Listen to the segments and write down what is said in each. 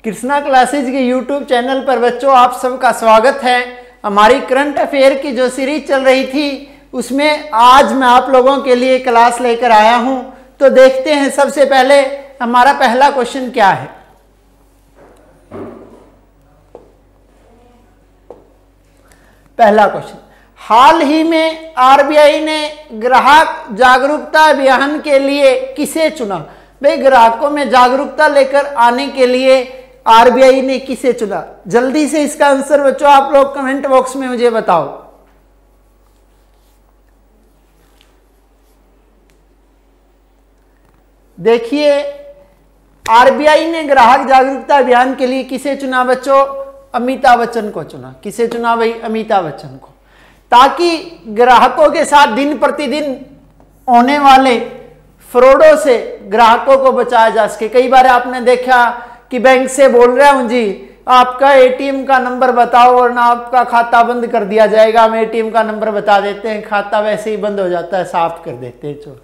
Krishna classes के YouTube channel पर बच्चों आप सबका स्वागत है। हमारी करंट अफेयर की जो सीरीज चल रही थी उसमें आज मैं आप लोगों के लिए क्लास लेकर आया हूं। तो देखते हैं सबसे पहले हमारा पहला क्वेश्चन क्या है। पहला क्वेश्चन, हाल ही में आरबीआई ने ग्राहक जागरूकता अभियान के लिए किसे चुना। भाई ग्राहकों में जागरूकता लेकर आने के लिए आरबीआई ने किसे चुना। जल्दी से इसका आंसर बच्चों आप लोग कमेंट बॉक्स में मुझे बताओ। देखिए आरबीआई ने ग्राहक जागरूकता अभियान के लिए किसे चुना बच्चों, अमिताभ बच्चन को चुना। किसे चुना भाई, अमिताभ बच्चन को, ताकि ग्राहकों के साथ दिन प्रतिदिन होने वाले फ्रॉडों से ग्राहकों को बचाया जा सके। कई बार आपने देखा कि बैंक से बोल रहा हूं जी आपका एटीएम का नंबर बताओ वरना आपका खाता बंद कर दिया जाएगा। हम एटीएम का नंबर बता देते हैं, खाता वैसे ही बंद हो जाता है, साफ कर देते हैं चोर।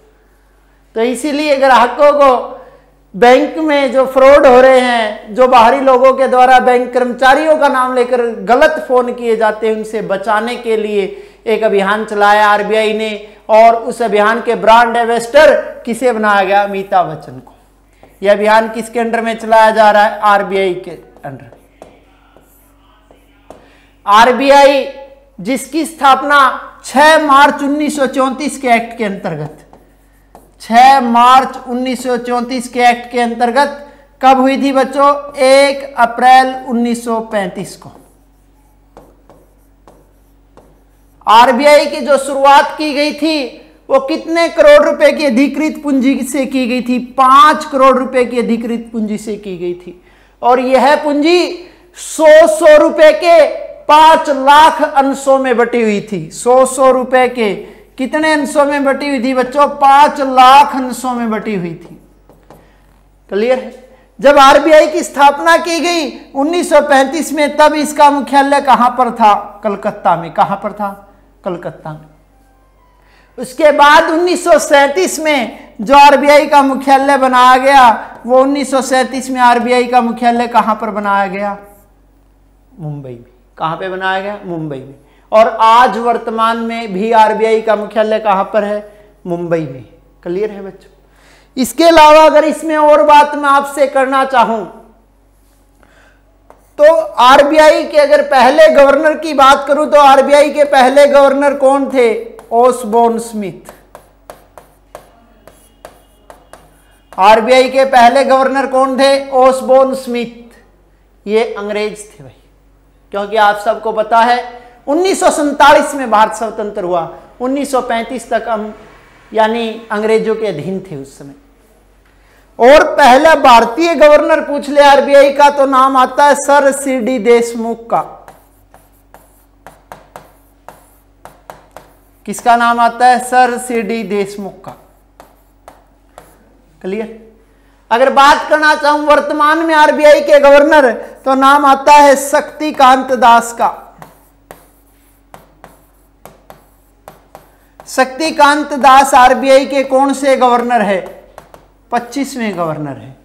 तो इसीलिए ग्राहकों को बैंक में जो फ्रॉड हो रहे हैं, जो बाहरी लोगों के द्वारा बैंक कर्मचारियों का नाम लेकर गलत फोन किए जाते हैं, उनसे बचाने के लिए एक अभियान चलाया आरबीआई ने। और उस अभियान के ब्रांड एम्बेसडर किसे बनाया गया, अमिताभ बच्चन को। यह अभियान किसके अंडर में चलाया जा रहा है, आरबीआई के अंडर। आरबीआई जिसकी स्थापना 6 मार्च 1934 के एक्ट के अंतर्गत 6 मार्च 1934 के एक्ट के अंतर्गत कब हुई थी बच्चों, 1 अप्रैल 1935 को। आरबीआई की जो शुरुआत की गई थी वो कितने करोड़ रुपए की अधिकृत पूंजी से की गई थी, 5 करोड़ रुपए की अधिकृत पूंजी से की गई थी। और यह पूंजी 100 रुपए के 5 लाख अंशों में बटी हुई थी। 100 रुपए के कितने अंशों में बटी हुई थी बच्चों, 5 लाख अंशों में बटी हुई थी। क्लियर है। जब आरबीआई की स्थापना की गई 1935 में, तब इसका मुख्यालय कहां पर था, कलकत्ता में। कहां पर था, कलकत्ता में। उसके बाद 1937 में जो आरबीआई का मुख्यालय बनाया गया, वो 1937 में आरबीआई का मुख्यालय कहां पर बनाया गया, मुंबई में। कहां पे बनाया गया, मुंबई में। और आज वर्तमान में भी आरबीआई का मुख्यालय कहां पर है, मुंबई में। क्लियर है बच्चों। इसके अलावा अगर इसमें और बात मैं आपसे करना चाहूं तो आरबीआई के अगर पहले गवर्नर की बात करूं तो आरबीआई के पहले गवर्नर कौन थे, ओसबोर्न स्मिथ। आरबीआई के पहले गवर्नर कौन थे, ओसबोर्न स्मिथ। ये अंग्रेज थे भाई, क्योंकि आप सबको पता है 1947 में भारत स्वतंत्र हुआ। 1935 तक हम यानी अंग्रेजों के अधीन थे उस समय। और पहला भारतीय गवर्नर पूछ ले आरबीआई का तो नाम आता है सर सीडी देशमुख का। किसका नाम आता है, सर सीडी देशमुख का। क्लियर। अगर बात करना चाहूं वर्तमान में आरबीआई के गवर्नर तो नाम आता है शक्तिकांत दास का। शक्तिकांत दास आरबीआई के कौन से गवर्नर है, 25वें गवर्नर है।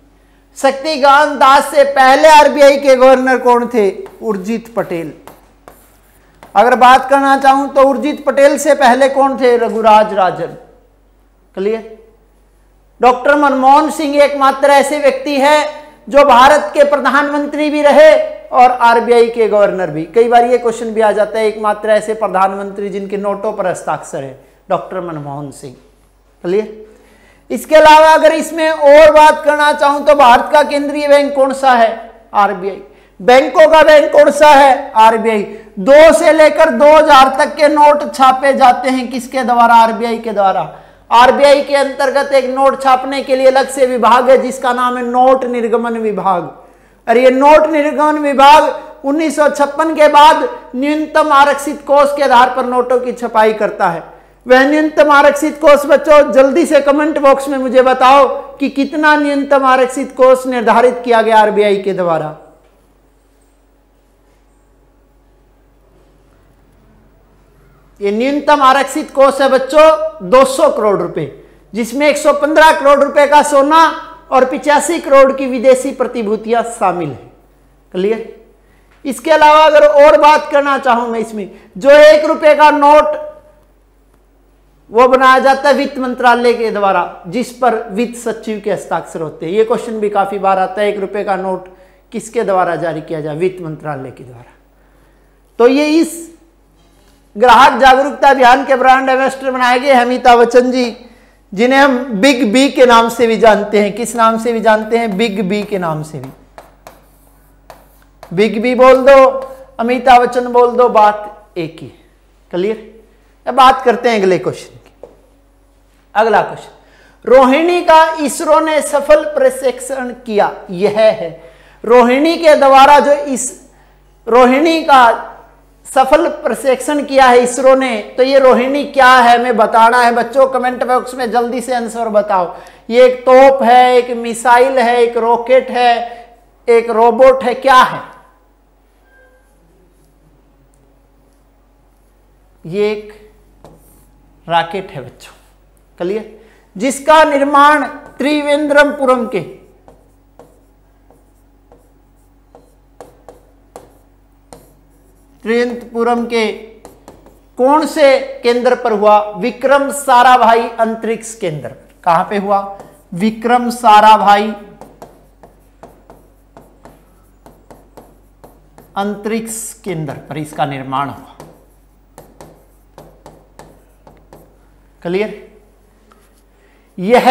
शक्तिकांत दास से पहले आरबीआई के गवर्नर कौन थे, उर्जित पटेल। अगर बात करना चाहूं तो उर्जित पटेल से पहले कौन थे, रघुराज राजन। क्लियर। डॉक्टर मनमोहन सिंह एकमात्र ऐसे व्यक्ति है जो भारत के प्रधानमंत्री भी रहे और आरबीआई के गवर्नर भी। कई बार ये क्वेश्चन भी आ जाता है, एकमात्र ऐसे प्रधानमंत्री जिनके नोटों पर हस्ताक्षर है, डॉक्टर मनमोहन सिंह। क्लियर। इसके अलावा अगर इसमें और बात करना चाहूं तो भारत का केंद्रीय बैंक कौन सा है, आरबीआई। बैंकों का बैंक कौन सा है, आरबीआई। 2 से लेकर 2000 तक के नोट छापे जाते हैं किसके द्वारा, आरबीआई के द्वारा। आरबीआई के अंतर्गत एक नोट छापने के लिए अलग से विभाग है जिसका नाम है नोट निर्गमन विभाग। और ये नोट निर्गमन विभाग 1956 के बाद न्यूनतम आरक्षित कोष के आधार पर नोटों की छपाई करता है। वह न्यूनतम आरक्षित कोष बच्चों जल्दी से कमेंट बॉक्स में मुझे बताओ कि कितना न्यूनतम आरक्षित कोष निर्धारित किया गया आरबीआई के द्वारा। ये न्यूनतम आरक्षित कोष है बच्चों 200 करोड़ रुपए, जिसमें 115 करोड़ रुपए का सोना और 85 करोड़ की विदेशी प्रतिभूतियां शामिल है। क्लियर। इसके अलावा अगर और बात करना चाहूं मैं इसमें, जो 1 रुपए का नोट वो बनाया जाता है वित्त मंत्रालय के द्वारा, जिस पर वित्त सचिव के हस्ताक्षर होते हैं। ये क्वेश्चन भी काफी बार आता है, 1 रुपए का नोट किसके द्वारा जारी किया जाए? वित्त मंत्रालय के द्वारा। तो ये इस ग्राहक जागरूकता अभियान के ब्रांड एम्बेसडर बनाए गए अमिताभ बच्चन जी, जिन्हें हम बिग बी के नाम से भी जानते हैं। किस नाम से भी जानते हैं? बिग बी के नाम से भी। बिग बी बोल दो, अमिताभ बच्चन बोल दो, बात एक ही। क्लियर। अब बात करते हैं अगले क्वेश्चन की। अगला क्वेश्चन, रोहिणी का इसरो ने सफल प्रक्षेपण किया, यह है। रोहिणी के द्वारा जो इस रोहिणी का सफल प्रक्षेपण किया है इसरो ने, तो ये रोहिणी क्या है हमें बताना है बच्चों। कमेंट बॉक्स में जल्दी से आंसर बताओ। ये एक तोप है, एक मिसाइल है, एक रॉकेट है, एक रोबोट है, क्या है? ये एक रॉकेट है बच्चों। क्लियर। जिसका निर्माण त्रिवेंद्रपुरम के कौन से केंद्र पर हुआ? विक्रम साराभाई अंतरिक्ष केंद्र। कहां पे हुआ? विक्रम साराभाई अंतरिक्ष केंद्र पर इसका निर्माण हुआ। क्लियर। यह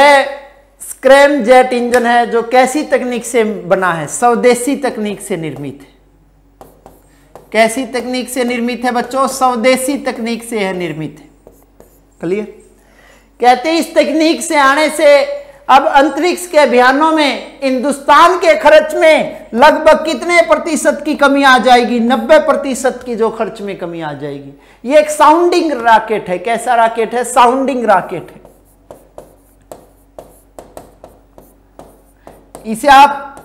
स्क्रैम जेट इंजन है, जो कैसी तकनीक से बना है? स्वदेशी तकनीक से निर्मित है। कैसी तकनीक से निर्मित है बच्चों? स्वदेशी तकनीक से है निर्मित है। क्लियर। कहते हैं इस तकनीक से आने से अब अंतरिक्ष के अभियानों में हिंदुस्तान के खर्च में लगभग कितने प्रतिशत की कमी आ जाएगी? 90% की जो खर्च में कमी आ जाएगी। ये एक साउंडिंग रॉकेट है। कैसा रॉकेट है? साउंडिंग रॉकेट है। इसे आप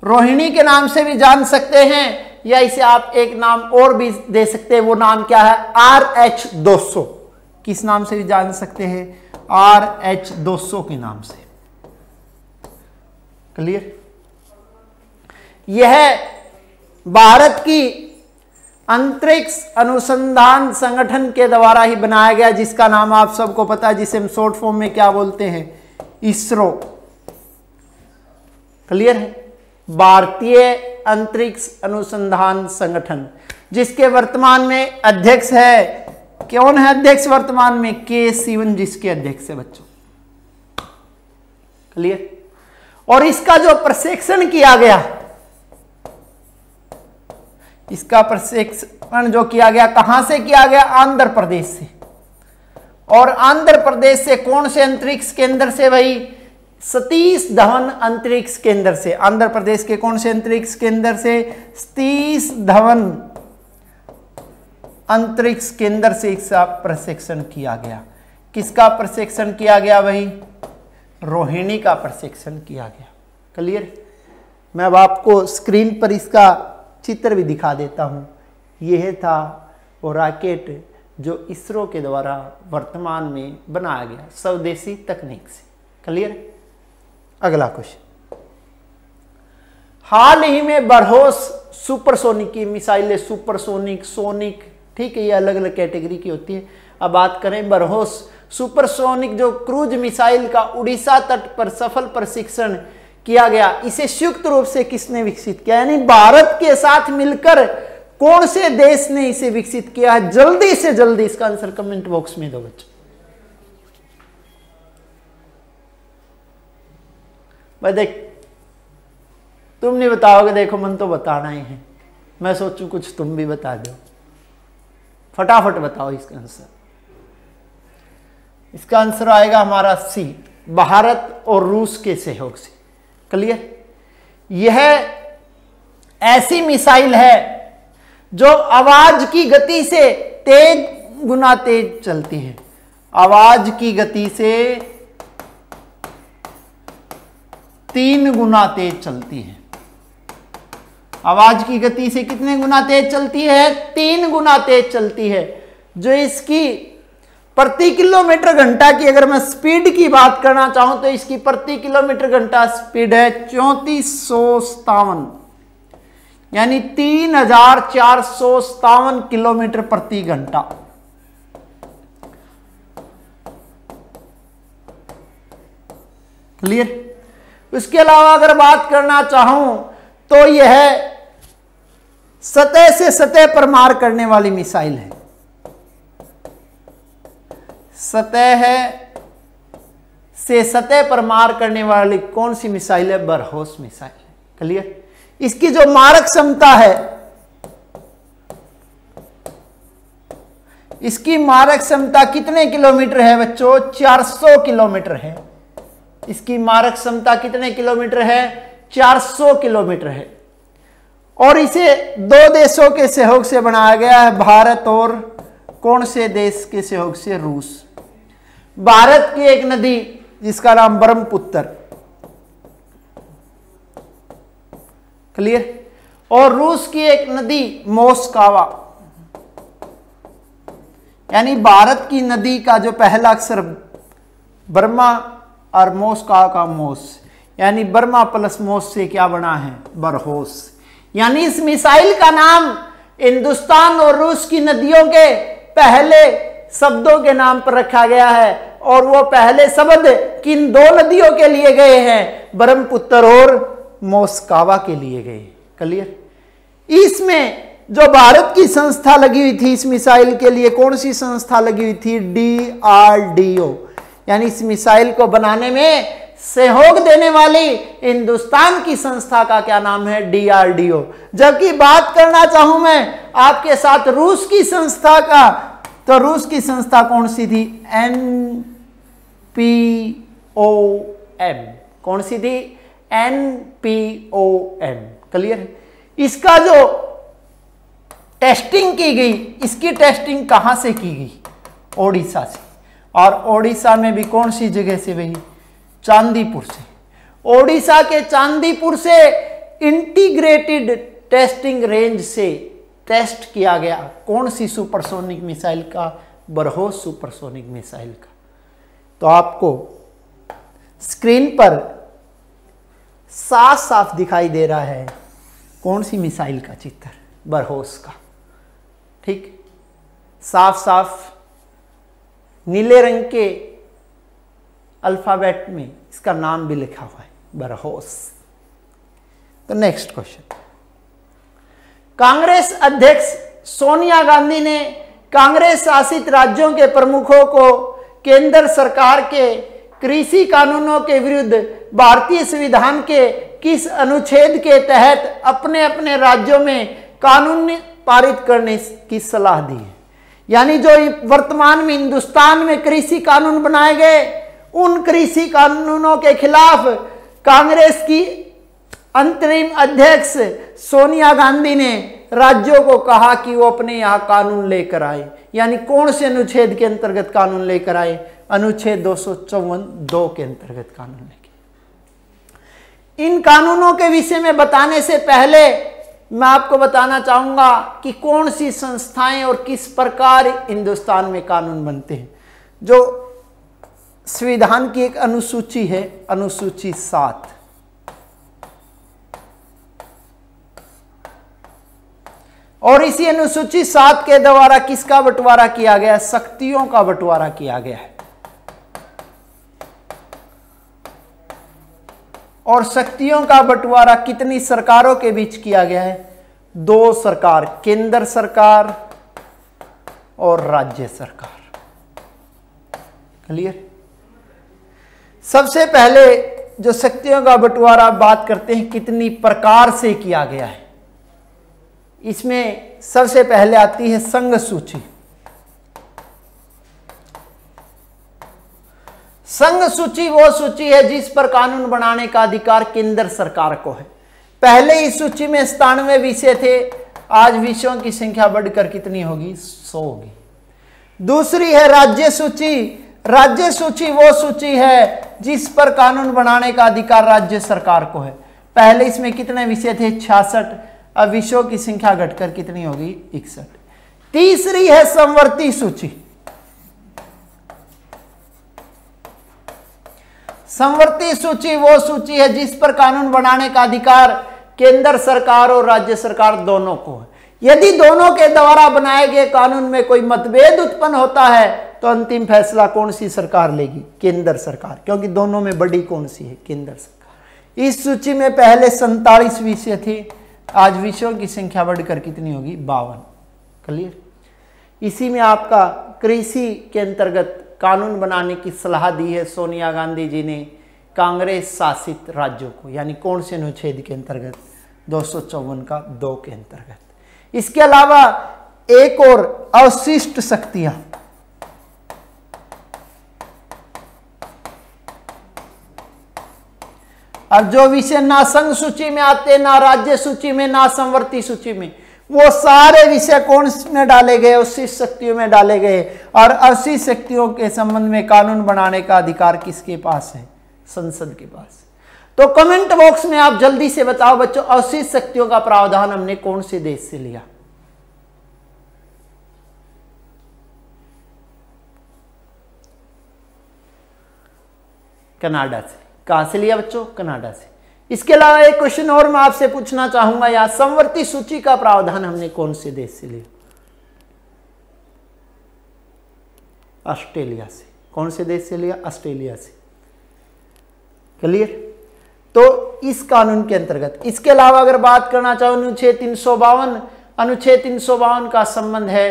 रोहिणी के नाम से भी जान सकते हैं, या इसे आप एक नाम और भी दे सकते हैं। वो नाम क्या है? RH-200। किस नाम से भी जान सकते हैं? RH-200 के नाम से। क्लियर। यह भारत की अंतरिक्ष अनुसंधान संगठन के द्वारा ही बनाया गया, जिसका नाम आप सबको पता है, जिसे हम शॉर्ट फॉर्म में क्या बोलते हैं? इसरो। क्लियर है। भारतीय अंतरिक्ष अनुसंधान संगठन, जिसके वर्तमान में अध्यक्ष है, कौन है अध्यक्ष वर्तमान में? के सिवन जिसके अध्यक्ष है बच्चों। क्लियर। और इसका जो प्रक्षेपण किया गया, इसका प्रक्षेपण जो किया गया कहां से किया गया? आंध्र प्रदेश से। और आंध्र प्रदेश से कौन से अंतरिक्ष केंद्र से भाई? सतीश धवन अंतरिक्ष केंद्र से। आंध्र प्रदेश के कौन से अंतरिक्ष केंद्र से? सतीश धवन अंतरिक्ष केंद्र से इसका प्रक्षेपण किया गया। किसका प्रक्षेपण किया गया भाई? रोहिणी का प्रक्षेपण किया गया। क्लियर। मैं अब आपको स्क्रीन पर इसका चित्र भी दिखा देता हूं। यह था वो रॉकेट जो इसरो के द्वारा वर्तमान में बनाया गया स्वदेशी तकनीक से। क्लियर। अगला क्वेश्चन, हाल ही में बरहोस सुपरसोनिक की मिसाइलें, सुपरसोनिक, सोनिक, ठीक है, ये अलग अलग कैटेगरी की होती है। अब बात करें बरहोस सुपरसोनिक जो क्रूज मिसाइल का उड़ीसा तट पर सफल प्रशिक्षण किया गया, इसे संयुक्त रूप से किसने विकसित किया? यानी भारत के साथ मिलकर कौन से देश ने इसे विकसित किया है? जल्दी से जल्दी इसका आंसर कमेंट बॉक्स में दो बच्चों। भाई देख, तुम नहीं बताओगे, देखो मन तो बताना ही है। मैं सोचूं कुछ तुम भी बता दो, फटाफट बताओ इसका आंसर। इसका आंसर आएगा हमारा सी, भारत और रूस के सहयोग से। क्लियर। यह ऐसी मिसाइल है जो आवाज की गति से 3 गुना तेज चलती है। आवाज की गति से 3 गुना तेज चलती है। आवाज की गति से कितने गुना तेज चलती है? 3 गुना तेज चलती है। जो इसकी प्रति किलोमीटर घंटा की अगर मैं स्पीड की बात करना चाहूं तो इसकी प्रति किलोमीटर घंटा स्पीड है 3457। यानी 3457 किलोमीटर प्रति घंटा। क्लियर। उसके अलावा अगर बात करना चाहूं तो यह सतह से सतह पर मार करने वाली मिसाइल है। सतह से सतह पर मार करने वाली कौन सी मिसाइल है? बरहोस मिसाइल है। क्लियर। इसकी जो मारक क्षमता है, इसकी मारक क्षमता कितने किलोमीटर है बच्चों? 400 किलोमीटर है। इसकी मारक क्षमता कितने किलोमीटर है? 400 किलोमीटर है। और इसे दो देशों के सहयोग से बनाया गया है, भारत और कौन से देश के सहयोग से? रूस। भारत की एक नदी जिसका नाम ब्रह्मपुत्र। क्लियर। और रूस की एक नदी मोस्कावा। यानी भारत की नदी का जो पहला अक्षर बर्मा और मोस्कावा का मोस, यानी बर्मा प्लस मोस से क्या बना है? बरहोस। यानी इस मिसाइल का नाम हिंदुस्तान और रूस की नदियों के पहले शब्दों के नाम पर रखा गया है। और वो पहले शब्द किन दो नदियों के लिए गए हैं? ब्रह्मपुत्र और मोस्कावा के लिए गए। क्लियर। इसमें जो भारत की संस्था लगी हुई थी इस मिसाइल के लिए, कौन सी संस्था लगी हुई थी? DRDO। यानी इस मिसाइल को बनाने में सहयोग देने वाली हिंदुस्तान की संस्था का क्या नाम है? DRDO। जबकि बात करना चाहूं मैं आपके साथ रूस की संस्था का, तो रूस की संस्था कौन सी थी? NPOM। कौन सी थी? NPOM। क्लियर। इसका जो टेस्टिंग की गई, इसकी टेस्टिंग कहां से की गई? ओडिशा से। और ओडिशा में भी कौन सी जगह से भाई? चांदीपुर से। ओडिशा के चांदीपुर से इंटीग्रेटेड टेस्टिंग रेंज से टेस्ट किया गया। कौन सी सुपरसोनिक मिसाइल का? बरहोस सुपरसोनिक मिसाइल का। तो आपको स्क्रीन पर साफ साफ दिखाई दे रहा है कौन सी मिसाइल का चित्र? बरहोस का। ठीक, साफ साफ नीले रंग के अल्फाबेट में इसका नाम भी लिखा हुआ है, बरहोस। तो नेक्स्ट क्वेश्चन। कांग्रेस अध्यक्ष सोनिया गांधी ने कांग्रेस शासित राज्यों के प्रमुखों को केंद्र सरकार के कृषि कानूनों के विरुद्ध भारतीय संविधान के किस अनुच्छेद के तहत अपने अपने राज्यों में कानून पारित करने की सलाह दी है? यानी जो वर्तमान में हिंदुस्तान में कृषि कानून बनाए गए, उन कृषि कानूनों के खिलाफ कांग्रेस की अंतरिम अध्यक्ष सोनिया गांधी ने राज्यों को कहा कि वो अपने यहां कानून लेकर आए। यानी कौन से अनुच्छेद के अंतर्गत कानून लेकर आए? अनुच्छेद 254(2) के अंतर्गत कानून लेके। इन कानूनों के विषय में बताने से पहले मैं आपको बताना चाहूंगा कि कौन सी संस्थाएं और किस प्रकार हिंदुस्तान में कानून बनते हैं। जो संविधान की एक अनुसूची है, अनुसूची 7, और इसी अनुसूची 7 के द्वारा किसका बंटवारा किया गया? शक्तियों का बंटवारा किया गया है। और शक्तियों का बंटवारा कितनी सरकारों के बीच किया गया है? 2 सरकार, केंद्र सरकार और राज्य सरकार। क्लियर। सबसे पहले जो शक्तियों का बंटवारा बात करते हैं कितनी प्रकार से किया गया है, इसमें सबसे पहले आती है संघ सूची। संघ सूची वो सूची है जिस पर कानून बनाने का अधिकार केंद्र सरकार को है। पहले इस सूची में 97 विषय थे, आज विषयों की संख्या बढ़कर कितनी होगी? 100 होगी। दूसरी है राज्य सूची। राज्य सूची वो सूची है जिस पर कानून बनाने का अधिकार राज्य सरकार को है। पहले इसमें कितने विषय थे? 66। अब विषयों की संख्या घटकर कितनी होगी? 61। तीसरी है समवर्ती सूची। समवर्ती सूची वो सूची है जिस पर कानून बनाने का अधिकार केंद्र सरकार और राज्य सरकार दोनों को है। यदि दोनों के द्वारा बनाए गए कानून में कोई मतभेद उत्पन्न होता है तो अंतिम फैसला कौन सी सरकार लेगी? केंद्र सरकार, क्योंकि दोनों में बड़ी कौन सी है? केंद्र सरकार। इस सूची में पहले 47 विषय थे, आज विषयों की संख्या बढ़कर कितनी होगी? 52। क्लियर? इसी में आपका कृषि के अंतर्गत कानून बनाने की सलाह दी है सोनिया गांधी जी ने कांग्रेस शासित राज्यों को, यानी कौन से अनुच्छेद के अंतर्गत? 254 का 2 के अंतर्गत। इसके अलावा एक और अवशिष्ट शक्तियां, अब जो विषय ना संघ सूची में आते, ना राज्य सूची में, ना समवर्ती सूची में, वो सारे विषय कौन में डाले गए? अवशिष्ट शक्तियों में डाले गए। और अवशिष्ट शक्तियों के संबंध में कानून बनाने का अधिकार किसके पास है? संसद के पास। तो कमेंट बॉक्स में आप जल्दी से बताओ बच्चों, अवशिष्ट शक्तियों का प्रावधान हमने कौन से देश से लिया? कनाडा से। कहां से लिया बच्चों? कनाडा से। इसके अलावा एक क्वेश्चन और मैं आपसे पूछना चाहूंगा, या समवर्ती सूची का प्रावधान हमने कौन से देश से लिया? ऑस्ट्रेलिया से। कौन से देश से लिया? ऑस्ट्रेलिया से। क्लियर? तो इस कानून के अंतर्गत, इसके अलावा अगर बात करना चाहो अनुच्छेद 352, अनुच्छेद 352 का संबंध है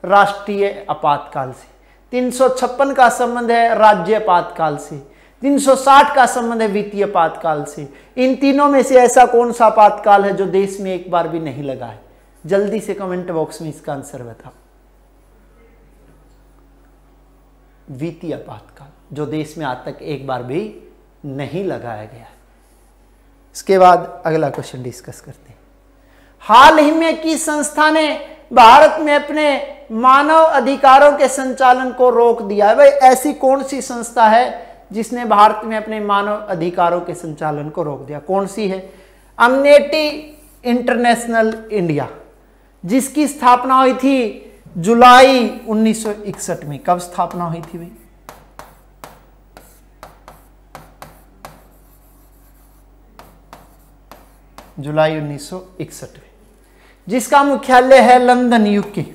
राष्ट्रीय आपातकाल से, 356 का संबंध है राज्य आपातकाल से, 360 का संबंध है वित्तीय आपातकाल से। इन तीनों में से ऐसा कौन सा आपातकाल है जो देश में एक बार भी नहीं लगा है? जल्दी से कमेंट बॉक्स में इसका आंसर बताओ। वित्तीय आपातकाल, जो देश में आज तक एक बार भी नहीं लगाया गया है। इसके बाद अगला क्वेश्चन डिस्कस करते हैं। हाल ही में किस संस्था ने भारत में अपने मानव अधिकारों के संचालन को रोक दिया है? भाई ऐसी कौन सी संस्था है जिसने भारत में अपने मानव अधिकारों के संचालन को रोक दिया? कौन सी है? अमनेस्टी इंटरनेशनल इंडिया, जिसकी स्थापना हुई थी जुलाई 1961 में। कब स्थापना हुई थी भाई? जुलाई 1961 में, जिसका मुख्यालय है लंदन, यूके।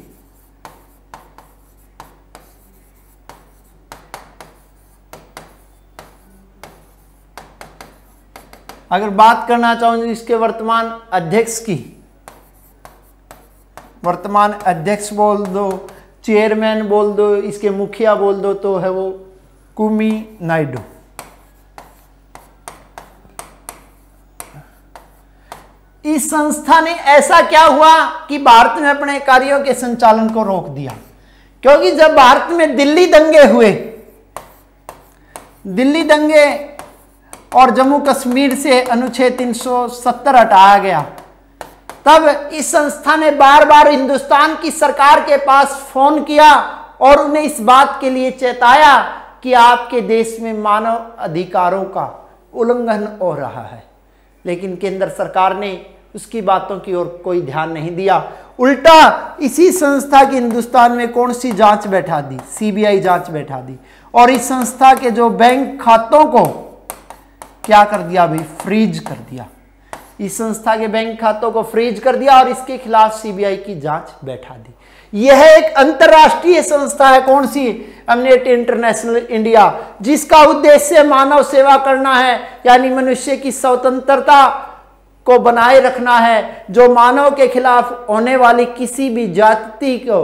अगर बात करना चाहूँ इसके वर्तमान अध्यक्ष की, वर्तमान अध्यक्ष बोल दो, चेयरमैन बोल दो, इसके मुखिया बोल दो, तो है वो कुमी नायडू। इस संस्था ने ऐसा क्या हुआ कि भारत में अपने कार्यों के संचालन को रोक दिया? क्योंकि जब भारत में दिल्ली दंगे हुए, दिल्ली दंगे और जम्मू कश्मीर से अनुच्छेद 370 हटाया गया, तब इस संस्था ने बार बार हिंदुस्तान की सरकार के पास फोन किया और उन्हें इस बात के लिए चेताया कि आपके देश में मानव अधिकारों का उल्लंघन हो रहा है। लेकिन केंद्र सरकार ने उसकी बातों की ओर कोई ध्यान नहीं दिया, उल्टा इसी संस्था की हिंदुस्तान में कौन सी जांच बैठा दी? सीबीआई जांच बैठा दी। और इस संस्था के जो बैंक खातों को क्या कर दिया भाई? फ्रीज कर दिया। इस संस्था के बैंक खातों को फ्रीज कर दिया और इसके खिलाफ सीबीआई की जांच बैठा दी। यह एक अंतरराष्ट्रीय संस्था है, कौन सी? अमनेस्टी इंटरनेशनल इंडिया, जिसका उद्देश्य मानव सेवा करना है, यानी मनुष्य की स्वतंत्रता को बनाए रखना है, जो मानव के खिलाफ होने वाली किसी भी जाति को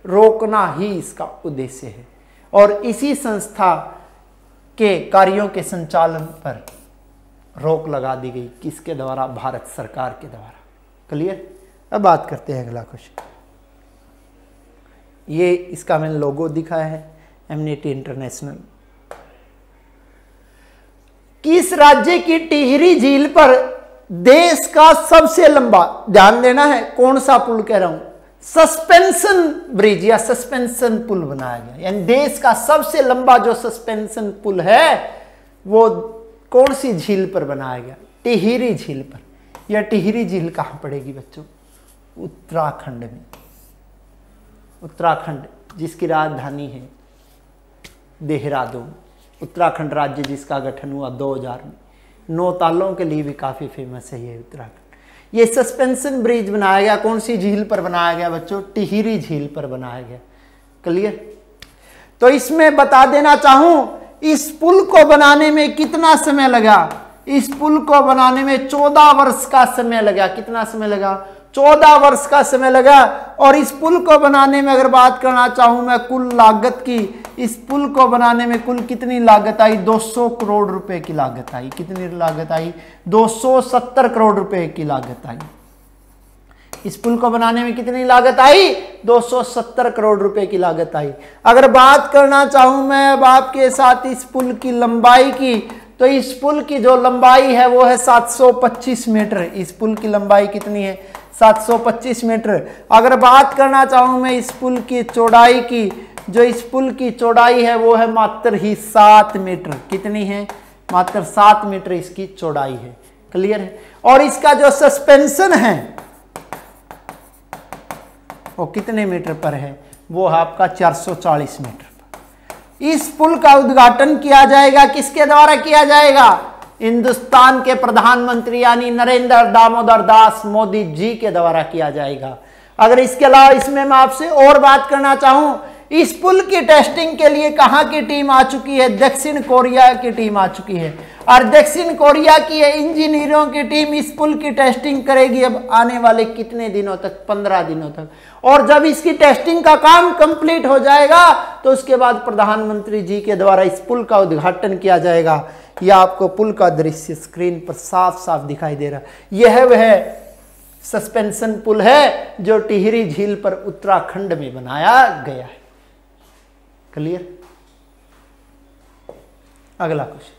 रोकना ही इसका उद्देश्य है। और इसी संस्था के कार्यों के संचालन पर रोक लगा दी गई, किसके द्वारा? भारत सरकार के द्वारा। क्लियर? अब बात करते हैं अगला क्वेश्चन। ये इसका मैंने लोगो दिखाया है, एमनेटी इंटरनेशनल। किस राज्य की टिहरी झील पर देश का सबसे लंबा, ध्यान देना है कौन सा पुल कह रहा हूं, सस्पेंशन ब्रिज या सस्पेंशन पुल बनाया गया, यानी देश का सबसे लंबा जो सस्पेंशन पुल है वो कौन सी झील पर बनाया गया? टिहरी झील पर। यह टिहरी झील कहां पड़ेगी बच्चों? उत्तराखंड में। उत्तराखंड, जिसकी राजधानी है देहरादून। उत्तराखंड राज्य जिसका गठन हुआ 2000 में। 9 तालों के लिए भी काफी फेमस है ये उत्तराखंड। ये सस्पेंशन ब्रिज बनाया गया, कौन सी झील पर बनाया गया बच्चों? टिहरी झील पर बनाया गया। क्लियर? तो इसमें बता देना चाहूं, इस पुल को बनाने में कितना समय लगा? इस पुल को बनाने में 14 वर्ष का समय लगा। कितना समय लगा? 14 वर्ष का समय लगा। और इस पुल को बनाने में अगर बात करना चाहूं मैं कुल लागत की, इस पुल को बनाने में कुल कितनी लागत आई? 200 करोड़ रुपए की लागत आई। कितनी लागत आई? 270 करोड़ रुपए की लागत आई। इस पुल को बनाने में कितनी लागत आई? 270 करोड़ रुपए की लागत आई। अगर बात करना चाहूं मैं अब आपके साथ इस पुल की लंबाई की, तो इस पुल की जो लंबाई है वो है 725 मीटर। इस पुल की लंबाई कितनी है? 725 मीटर। अगर बात करना चाहूं मैं इस पुल की चौड़ाई की, जो इस पुल की चौड़ाई है वो है मात्र ही 7 मीटर। कितनी है? मात्र 7 मीटर इसकी चौड़ाई है। क्लियर है? और इसका जो सस्पेंशन है वो कितने मीटर पर है? वो है आपका 440 मीटर पर। इस पुल का उद्घाटन किया जाएगा, किसके द्वारा किया जाएगा? हिंदुस्तान के प्रधानमंत्री यानी नरेंद्र दामोदर दास मोदी जी के द्वारा किया जाएगा। अगर इसके अलावा इसमें मैं आपसे और बात करना चाहूं, इस पुल की टेस्टिंग के लिए कहां की टीम आ चुकी है? दक्षिण कोरिया की टीम आ चुकी है। और दक्षिण कोरिया की इंजीनियरों की टीम इस पुल की टेस्टिंग करेगी अब आने वाले कितने दिनों तक? 15 दिनों तक। और जब इसकी टेस्टिंग का काम कंप्लीट हो जाएगा तो उसके बाद प्रधानमंत्री जी के द्वारा इस पुल का उद्घाटन किया जाएगा। यह आपको पुल का दृश्य स्क्रीन पर साफ साफ दिखाई दे रहा है। यह वह सस्पेंशन पुल है जो टिहरी झील पर उत्तराखंड में बनाया गया है। क्लियर? अगला क्वेश्चन,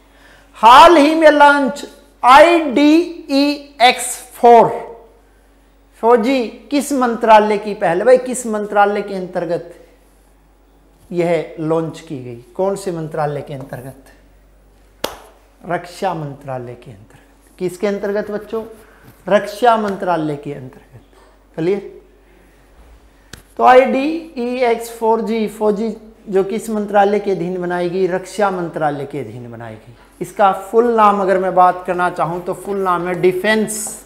हाल ही में लॉन्च IDE-X4 फौजी किस मंत्रालय की पहल? भाई किस मंत्रालय के अंतर्गत यह लॉन्च की गई? कौन से मंत्रालय के अंतर्गत? रक्षा मंत्रालय के अंतर्गत। किसके अंतर्गत बच्चों? रक्षा मंत्रालय के अंतर्गत। क्लियर? तो IDE-X4G फौजी जो किस मंत्रालय के अधीन बनाई गई? रक्षा मंत्रालय के अधीन बनाई गई। इसका फुल नाम अगर मैं बात करना चाहूं तो फुल नाम है defence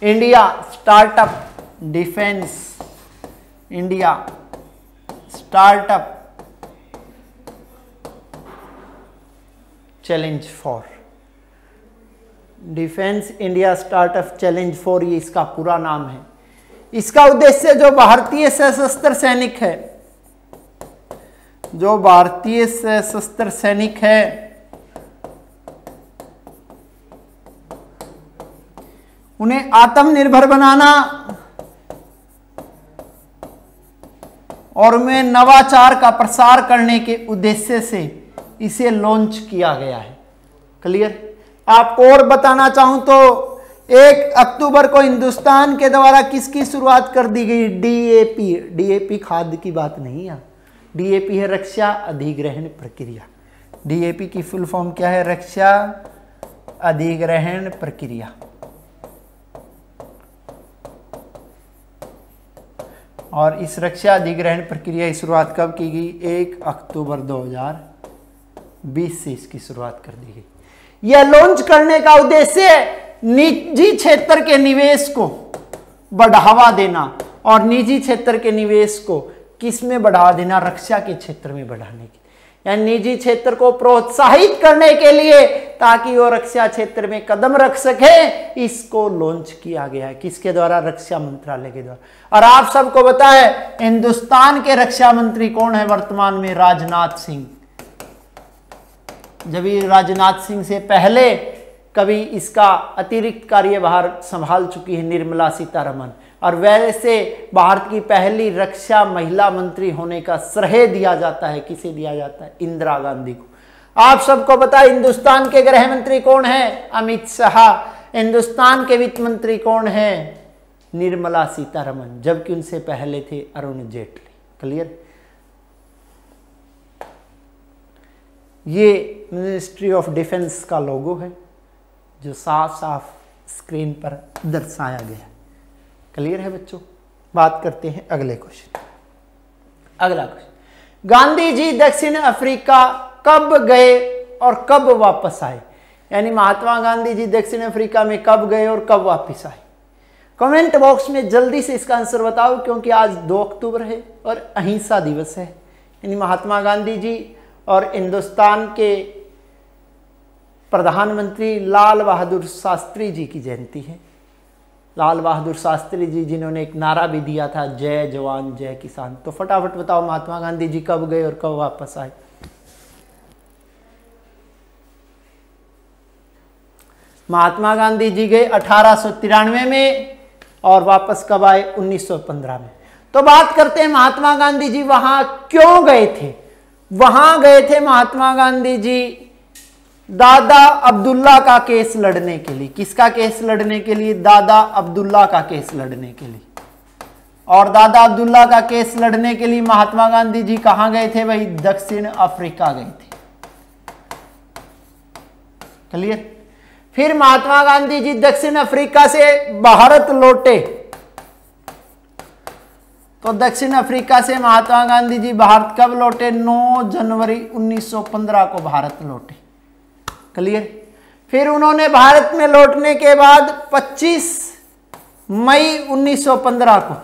India startup, defence India startup challenge 4। Defence India startup challenge 4 ये इसका पूरा नाम है। इसका उद्देश्य जो भारतीय सशस्त्र सैनिक है, जो भारतीय सशस्त्र सैनिक है उन्हें आत्मनिर्भर बनाना और उनमें नवाचार का प्रसार करने के उद्देश्य से इसे लॉन्च किया गया है। क्लियर? आपको और बताना चाहूं तो 1 अक्टूबर को हिंदुस्तान के द्वारा किसकी शुरुआत कर दी गई? DAP। DAP खाद्य की बात नहीं है, DAP है रक्षा अधिग्रहण प्रक्रिया। DAP की फुल फॉर्म क्या है? रक्षा अधिग्रहण प्रक्रिया। और इस रक्षा अधिग्रहण प्रक्रिया की शुरुआत कब की गई? 1 अक्टूबर 2020 से इसकी शुरुआत कर दी गई। यह लॉन्च करने का उद्देश्य निजी क्षेत्र के निवेश को बढ़ावा देना और निजी क्षेत्र के निवेश को किस में बढ़ावा देना? रक्षा के क्षेत्र में बढ़ाने की, यानी निजी क्षेत्र को प्रोत्साहित करने के लिए ताकि वो रक्षा क्षेत्र में कदम रख सके, इसको लॉन्च किया गया है। किसके द्वारा? रक्षा मंत्रालय के द्वारा। और आप सबको पता है हिंदुस्तान के रक्षा मंत्री कौन है वर्तमान में? राजनाथ सिंह। जब ये राजनाथ सिंह से पहले कभी इसका अतिरिक्त कार्यभार संभाल चुकी है निर्मला सीतारमण, और वैसे भारत की पहली रक्षा महिला मंत्री होने का श्रेय दिया जाता है। किसे दिया जाता है? इंदिरा गांधी को। आप सबको पता है हिंदुस्तान के गृह मंत्री कौन है? अमित शाह। हिंदुस्तान के वित्त मंत्री कौन है? निर्मला सीतारमण, जबकि उनसे पहले थे अरुण जेटली। क्लियर? ये मिनिस्ट्री ऑफ डिफेंस का लोगो है जो साफ साफ स्क्रीन पर दर्शाया गया है। क्लियर है बच्चों? बात करते हैं अगले क्वेश्चन। अगला क्वेश्चन, गांधी जी दक्षिण अफ्रीका कब गए और कब वापस आए? यानी महात्मा गांधी जी दक्षिण अफ्रीका में कब गए और कब वापस आए? कमेंट बॉक्स में जल्दी से इसका आंसर बताओ, क्योंकि आज 2 अक्टूबर है और अहिंसा दिवस है। यानी महात्मा गांधी जी और हिंदुस्तान के प्रधानमंत्री लाल बहादुर शास्त्री जी की जयंती है। लाल बहादुर शास्त्री जी जिन्होंने एक नारा भी दिया था, जय जवान जय किसान। तो फटाफट बताओ महात्मा गांधी जी कब गए और कब वापस आए? महात्मा गांधी जी गए 1893 में और वापस कब आए? 1915 में। तो बात करते हैं महात्मा गांधी जी वहां क्यों गए थे। वहां गए थे महात्मा गांधी जी दादा अब्दुल्ला का केस लड़ने के लिए। किसका केस लड़ने के लिए? दादा अब्दुल्ला का केस लड़ने के लिए। और दादा अब्दुल्ला का केस लड़ने के लिए महात्मा गांधी जी कहां गए थे भाई? दक्षिण अफ्रीका गए थे। क्लियर? फिर महात्मा गांधी जी दक्षिण अफ्रीका से भारत लौटे। तो दक्षिण अफ्रीका से महात्मा गांधी जी भारत कब लौटे? 9 जनवरी 1915 को भारत लौटे। क्लियर? फिर उन्होंने भारत में लौटने के बाद 25 मई 1915 को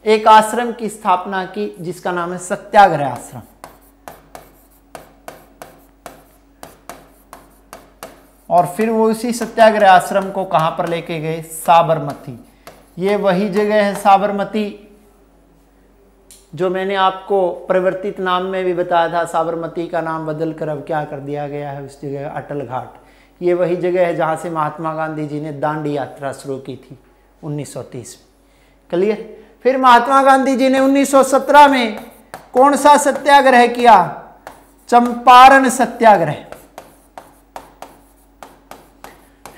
एक आश्रम की स्थापना की जिसका नाम है सत्याग्रह आश्रम। और फिर वो उसी सत्याग्रह आश्रम को कहां पर लेके गए? साबरमती। ये वही जगह है साबरमती जो मैंने आपको परिवर्तित नाम में भी बताया था। साबरमती का नाम बदलकर अब क्या कर दिया गया है? उस जगह अटल घाट। ये वही जगह है जहां से महात्मा गांधी जी ने दांडी यात्रा शुरू की थी 1930 में। क्लियर? फिर महात्मा गांधी जी ने 1917 में कौन सा सत्याग्रह किया? चंपारण सत्याग्रह।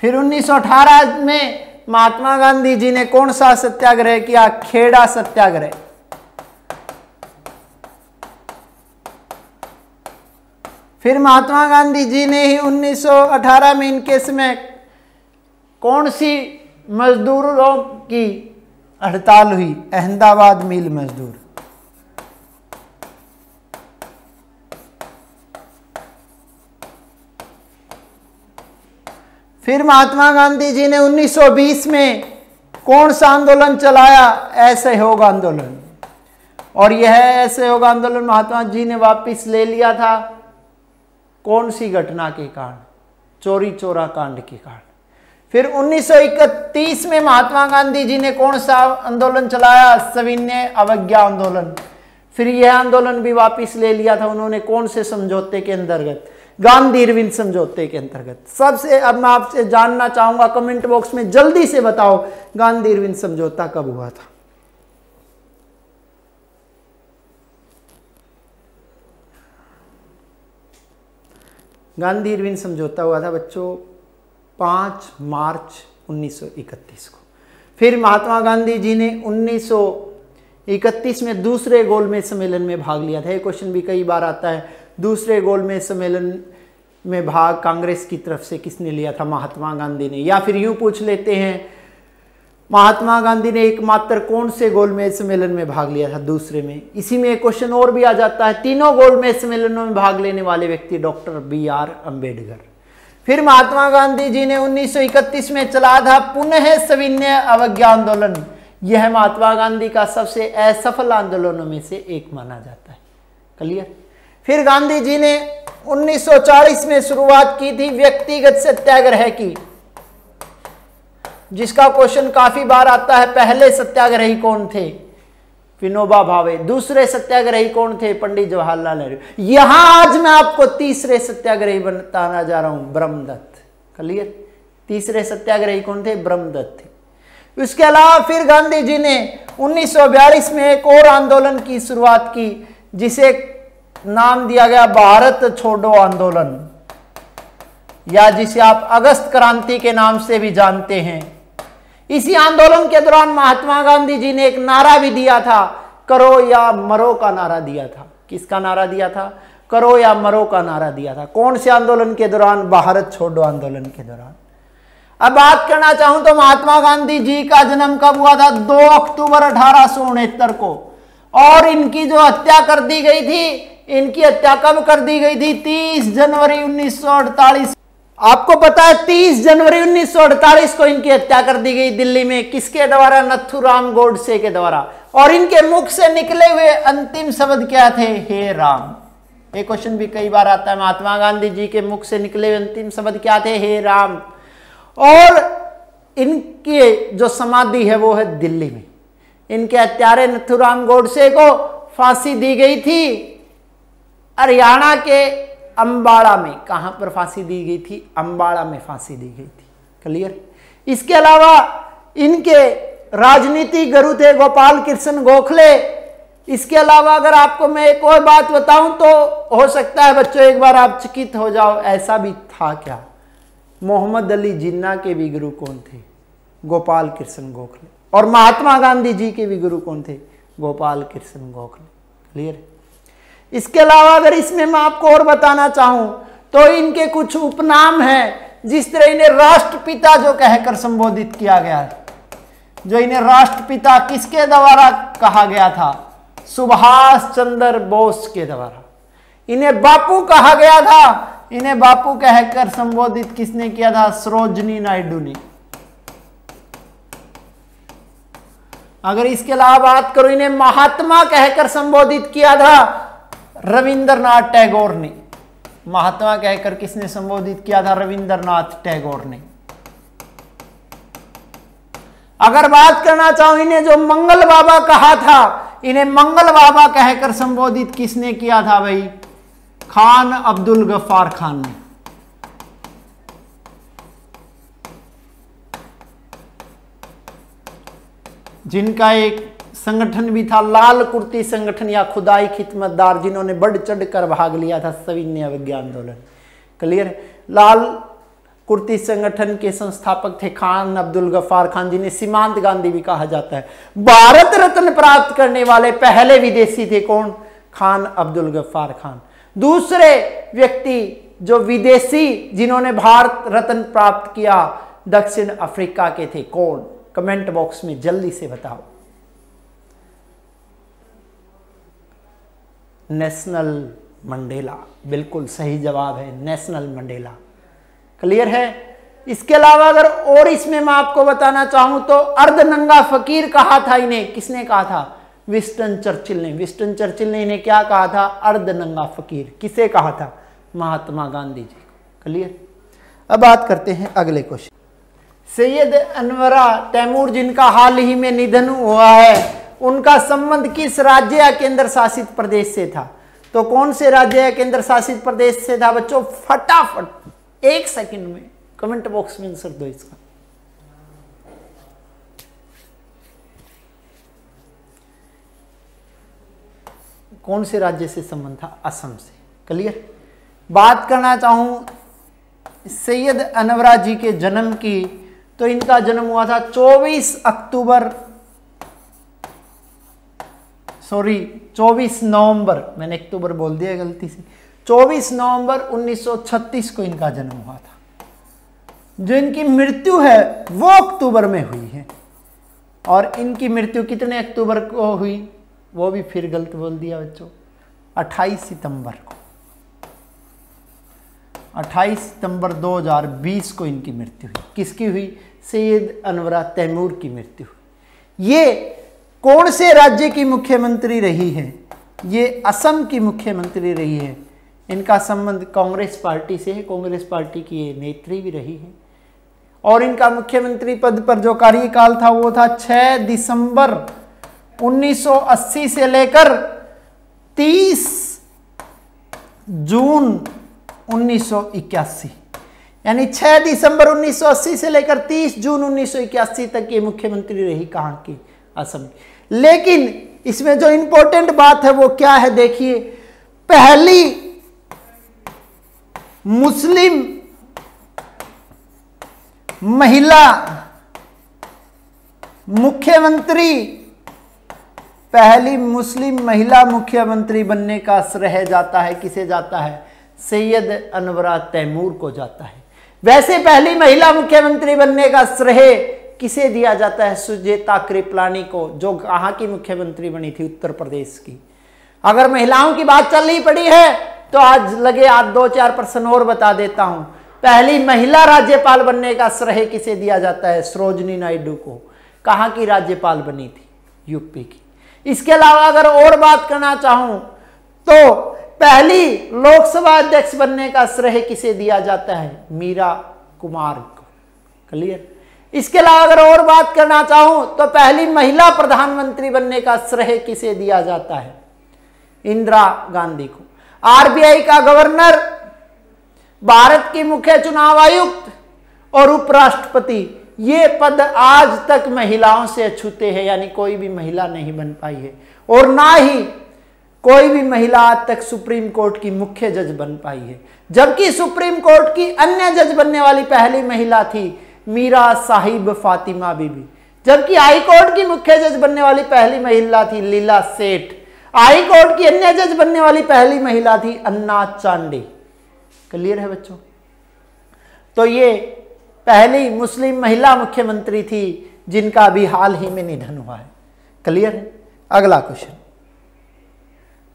फिर 1918 में महात्मा गांधी जी ने कौन सा सत्याग्रह किया? खेड़ा सत्याग्रह। फिर महात्मा गांधी जी ने ही 1918 में इनके समय कौन सी मजदूरों की हड़ताल हुई? अहमदाबाद मिल मजदूर। फिर महात्मा गांधी जी ने 1920 में कौन सा आंदोलन चलाया? असहयोग आंदोलन। और यह असहयोग आंदोलन महात्मा जी ने वापस ले लिया था कौन सी घटना के कारण? चोरी चोरा कांड के कारण। फिर 1931 में महात्मा गांधी जी ने कौन सा आंदोलन चलाया? सविनय अवज्ञा आंदोलन। फिर यह आंदोलन भी वापस ले लिया था उन्होंने कौन से समझौते के अंतर्गत? गांधी इरविन समझौते के अंतर्गत। सबसे अब मैं आपसे जानना चाहूंगा, कमेंट बॉक्स में जल्दी से बताओ गांधी इरविन समझौता कब हुआ था? गांधी इरविन समझौता हुआ था बच्चों 5 मार्च 1931 को। फिर महात्मा गांधी जी ने 1931 में दूसरे गोलमेज सम्मेलन में भाग लिया था। ये क्वेश्चन भी कई बार आता है, दूसरे गोलमेज सम्मेलन में भाग कांग्रेस की तरफ से किसने लिया था? महात्मा गांधी ने। या फिर यूं पूछ लेते हैं, महात्मा गांधी ने एकमात्र कौन से गोलमेज सम्मेलन में भाग लिया था? दूसरे में। इसी में एक क्वेश्चन और भी आ जाता है, तीनों गोलमेज सम्मेलनों में भाग लेने वाले व्यक्ति डॉक्टर BR अम्बेडकर। फिर महात्मा गांधी जी ने 1931 में चला था पुनः सविनय अवज्ञा आंदोलन। यह महात्मा गांधी का सबसे असफल आंदोलनों में से एक माना जाता है। क्लियर? फिर गांधी जी ने 1940 में शुरुआत की थी व्यक्तिगत सत्याग्रह की, जिसका क्वेश्चन काफी बार आता है। पहले सत्याग्रही कौन थे? विनोबा भावे। दूसरे सत्याग्रही कौन थे? पंडित जवाहरलाल नेहरू। यहां आज मैं आपको तीसरे सत्याग्रही बताना जा रहा हूं, ब्रह्मदत्त। क्लियर? तीसरे सत्याग्रही कौन थे? ब्रह्मदत्त थे। उसके अलावा फिर गांधी जी ने 1942 में एक और आंदोलन की शुरुआत की जिसे नाम दिया गया भारत छोड़ो आंदोलन, या जिसे आप अगस्त क्रांति के नाम से भी जानते हैं। इसी आंदोलन के दौरान महात्मा गांधी जी ने एक नारा भी दिया था, करो या मरो का नारा दिया था। किसका नारा दिया था? करो या मरो का नारा दिया था। कौन से आंदोलन के दौरान? भारत छोड़ो आंदोलन के दौरान। अब बात करना चाहूं तो महात्मा गांधी जी का जन्म कब हुआ था? 2 अक्टूबर 1869 को। और इनकी जो हत्या कर दी गई थी इनकी हत्या कब कर दी गई थी? 30 जनवरी 1948। आपको पता है 30 जनवरी 1948 को इनकी हत्या कर दी गई दिल्ली में, किसके द्वारा? नथुराम गोडसे के द्वारा। और इनके मुख से निकले हुए अंतिम शब्द क्या थे? हे राम। ये क्वेश्चन भी कई बार आता है, महात्मा गांधी जी के मुख से निकले हुए अंतिम शब्द क्या थे? हे राम। और इनकी जो समाधि है वो है दिल्ली में। इनके हत्यारे नथुराम गोडसे को फांसी दी गई थी हरियाणा के अंबाड़ा में। कहां पर फांसी दी गई थी? अंबाड़ा में फांसी दी गई थी। क्लियर? इसके अलावा इनके राजनीति गुरु थे गोपाल कृष्ण गोखले। इसके अलावा अगर आपको मैं एक और बात बताऊं तो हो सकता है बच्चों एक बार आप चकित हो जाओ, ऐसा भी था क्या? मोहम्मद अली जिन्ना के भी गुरु कौन थे? गोपाल कृष्ण गोखले। और महात्मा गांधी जी के भी गुरु कौन थे? गोपाल कृष्ण गोखले। क्लियर? इसके अलावा अगर इसमें मैं आपको और बताना चाहूं तो इनके कुछ उपनाम हैं, जिस तरह इन्हें राष्ट्रपिता जो कहकर संबोधित किया गया है। जो इन्हें राष्ट्रपिता किसके द्वारा कहा गया था? सुभाष चंद्र बोस के द्वारा। इन्हें बापू कहा गया था। इन्हें बापू कहकर संबोधित किसने किया था? सरोजिनी नायडू ने। अगर इसके अलावा बात करो, इन्हें महात्मा कहकर संबोधित किया था रविंद्रनाथ टैगोर ने। महात्मा कहकर किसने संबोधित किया था? रविंद्रनाथ टैगोर ने। अगर बात करना चाहूं, इन्हें जो मंगल बाबा कहा था, इन्हें मंगल बाबा कहकर संबोधित किसने किया था भाई? खान अब्दुल गफ्फार खान ने। जिनका एक संगठन भी था लाल कुर्ती संगठन या खुदाई खिदमतदार, जिन्होंने बढ़ चढ़कर भाग लिया था सविनय अवज्ञा आंदोलन। क्लियर? लाल कुर्ती संगठन के संस्थापक थे खान अब्दुल गफ्फार खान, जिन्हें सीमांत गांधी भी कहा जाता है। भारत रत्न प्राप्त करने वाले पहले विदेशी थे कौन? खान अब्दुल गफ्फार खान। दूसरे व्यक्ति जो विदेशी जिन्होंने भारत रत्न प्राप्त किया दक्षिण अफ्रीका के थे कौन? कमेंट बॉक्स में जल्दी से बताओ। नेशनल मंडेला, बिल्कुल सही जवाब है नेशनल मंडेला। क्लियर है? इसके अलावा अगर और इसमें मैं आपको बताना चाहूं तो अर्धनंगा फकीर कहा था इन्हें। किसने कहा था? विंस्टन चर्चिल ने। विंस्टन चर्चिल ने इन्हें क्या कहा था? अर्धनंगा फकीर। किसे कहा था? महात्मा गांधी जी को। क्लियर? अब बात करते हैं अगले क्वेश्चन। सैयद अनवरा तैमूर जिनका हाल ही में निधन हुआ है, उनका संबंध किस राज्य या केंद्र शासित प्रदेश से था? तो कौन से राज्य या केंद्र शासित प्रदेश से था बच्चों? फटाफट 1 सेकंड में कमेंट बॉक्स में आंसर दो इसका। कौन से राज्य से संबंध था? असम से। क्लियर? बात करना चाहूं सैयद अनवरा जी के जन्म की, तो इनका जन्म हुआ था 24 नवंबर, मैंने अक्टूबर बोल दिया गलती से, 24 नवंबर 1936 को इनका जन्म हुआ था। जो इनकी मृत्यु है वो अक्टूबर में हुई है। और इनकी मृत्यु कितने अक्टूबर को हुई वो भी फिर गलत बोल दिया बच्चों, 28 सितंबर को। 28 सितंबर 2020 को इनकी मृत्यु हुई। किसकी हुई? सैयद अनवरा तैमूर की मृत्यु हुई। ये कौन से राज्य की मुख्यमंत्री रही है? ये असम की मुख्यमंत्री रही है। इनका संबंध कांग्रेस पार्टी से है। कांग्रेस पार्टी की ये नेत्री भी रही है। और इनका मुख्यमंत्री पद पर जो कार्यकाल था वो था 6 दिसंबर 1980 से लेकर 30 जून 1981, यानी 6 दिसंबर 1980 से लेकर 30 जून 1981 तक ये मुख्यमंत्री रही। कहां की? असम की। लेकिन इसमें जो इंपॉर्टेंट बात है वो क्या है देखिए, पहली मुस्लिम महिला मुख्यमंत्री, पहली मुस्लिम महिला मुख्यमंत्री बनने का श्रेय जाता है किसे जाता है? सैयद अनवरा तैमूर को जाता है। वैसे पहली महिला मुख्यमंत्री बनने का श्रेय किसे दिया जाता है? सुचेता कृपलानी को, जो कहां की मुख्यमंत्री बनी थी? उत्तर प्रदेश की। अगर महिलाओं की बात चल रही पड़ी है तो आज लगे आज 2-4 प्रश्न और बता देता हूं। पहली महिला राज्यपाल बनने का श्रेय किसे दिया जाता है? सरोजिनी नायडू को। कहां की राज्यपाल बनी थी? यूपी की। इसके अलावा अगर और बात करना चाहूं तो पहली लोकसभा अध्यक्ष बनने का श्रेय किसे दिया जाता है? मीरा कुमार को। क्लियर। इसके अलावा अगर और बात करना चाहूं तो पहली महिला प्रधानमंत्री बनने का श्रेय किसे दिया जाता है? इंदिरा गांधी को। आरबीआई का गवर्नर, भारत की मुख्य चुनाव आयुक्त और उपराष्ट्रपति, ये पद आज तक महिलाओं से अछूते हैं, यानी कोई भी महिला नहीं बन पाई है। और ना ही कोई भी महिला आज तक सुप्रीम कोर्ट की मुख्य जज बन पाई है। जबकि सुप्रीम कोर्ट की अन्य जज बनने वाली पहली महिला थी मीरा साहिब फातिमा बीबी। जबकि हाई कोर्ट की मुख्य जज बनने वाली पहली महिला थी लीला सेठ। हाई कोर्ट की अन्य जज बनने वाली पहली महिला थी अन्ना चांडे। क्लियर है बच्चों? तो ये पहली मुस्लिम महिला मुख्यमंत्री थी जिनका अभी हाल ही में निधन हुआ है। क्लियर है? अगला क्वेश्चन,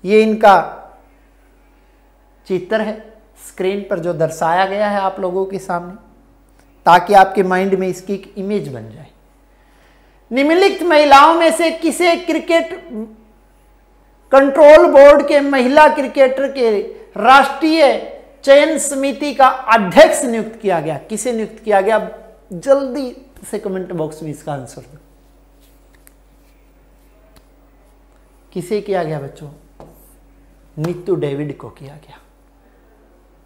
ये इनका चित्र है स्क्रीन पर जो दर्शाया गया है आप लोगों के सामने, ताकि आपके माइंड में इसकी एक इमेज बन जाए। निम्नलिखित महिलाओं में से किसे क्रिकेट कंट्रोल बोर्ड के महिला क्रिकेटर के राष्ट्रीय चयन समिति का अध्यक्ष नियुक्त किया गया? किसे नियुक्त किया गया? जल्दी से कमेंट बॉक्स में इसका आंसर दो। किसे किया गया बच्चों? नीतू डेविड को किया गया।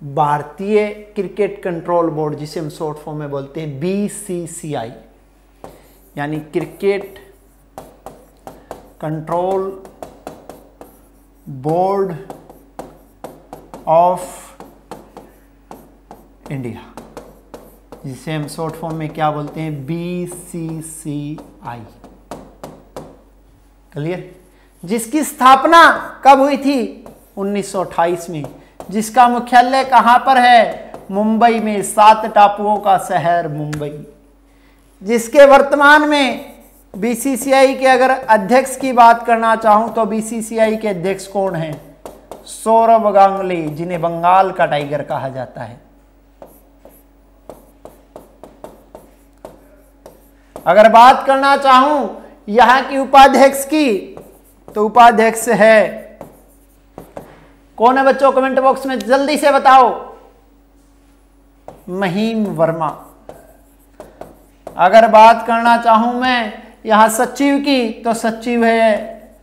भारतीय क्रिकेट कंट्रोल बोर्ड, जिसे हम शॉर्ट फॉर्म में बोलते हैं बीसीसीआई, यानी cricket control board of India, जिसे हम शॉर्ट फॉर्म में क्या बोलते हैं? बीसीसीआई। क्लियर? जिसकी स्थापना कब हुई थी? 1928 में। जिसका मुख्यालय कहां पर है? मुंबई में, 7 टापुओं का शहर मुंबई। जिसके वर्तमान में बीसीसीआई के अगर अध्यक्ष की बात करना चाहूं तो बीसीसीआई के अध्यक्ष कौन हैं? सौरभ गांगुली, जिन्हें बंगाल का टाइगर कहा जाता है। अगर बात करना चाहूं यहां की उपाध्यक्ष की तो उपाध्यक्ष है कौन है बच्चों? कमेंट बॉक्स में जल्दी से बताओ। महिम वर्मा। अगर बात करना चाहूं मैं यहां सचिव की तो सचिव है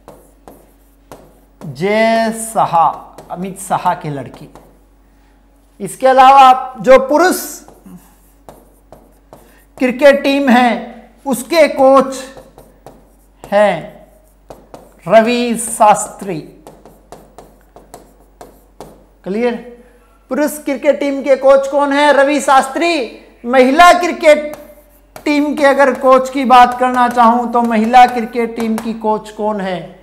जय साहा, अमित शाह की लड़की। इसके अलावा जो पुरुष क्रिकेट टीम है उसके कोच हैं रवि शास्त्री। क्लियर? पुरुष क्रिकेट टीम के कोच कौन है? रवि शास्त्री। महिला क्रिकेट टीम के अगर कोच की बात करना चाहूं तो महिला क्रिकेट टीम की कोच कौन है?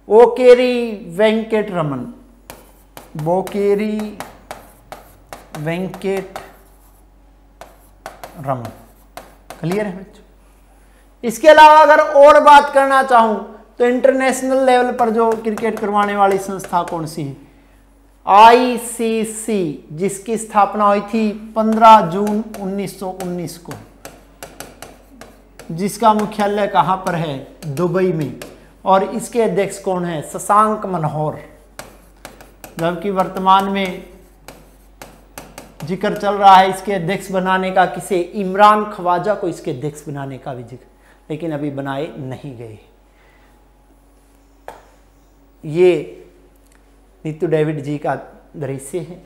ओकेरी वेंकट रमन। बोकेरी वेंकट रमन। क्लियर है बच्चों? इसके अलावा अगर और बात करना चाहूं तो इंटरनेशनल लेवल पर जो क्रिकेट करवाने वाली संस्था कौन सी है? आईसीसी, जिसकी स्थापना हुई थी 15 जून 1919 को। जिसका मुख्यालय कहां पर है? दुबई में। और इसके अध्यक्ष कौन है? शशांक मनोहर। जबकि वर्तमान में जिक्र चल रहा है इसके अध्यक्ष बनाने का, किसे? इमरान ख्वाजा को इसके अध्यक्ष बनाने का भी जिक्र, लेकिन अभी बनाए नहीं गए। ये नीतू डेविड जी का दृश्य है।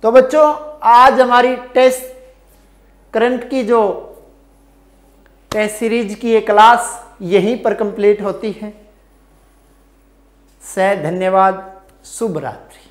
तो बच्चों आज हमारी टेस्ट करंट की जो टेस्ट सीरीज की ये क्लास यहीं पर कंप्लीट होती है। धन्यवाद। शुभ रात्रि।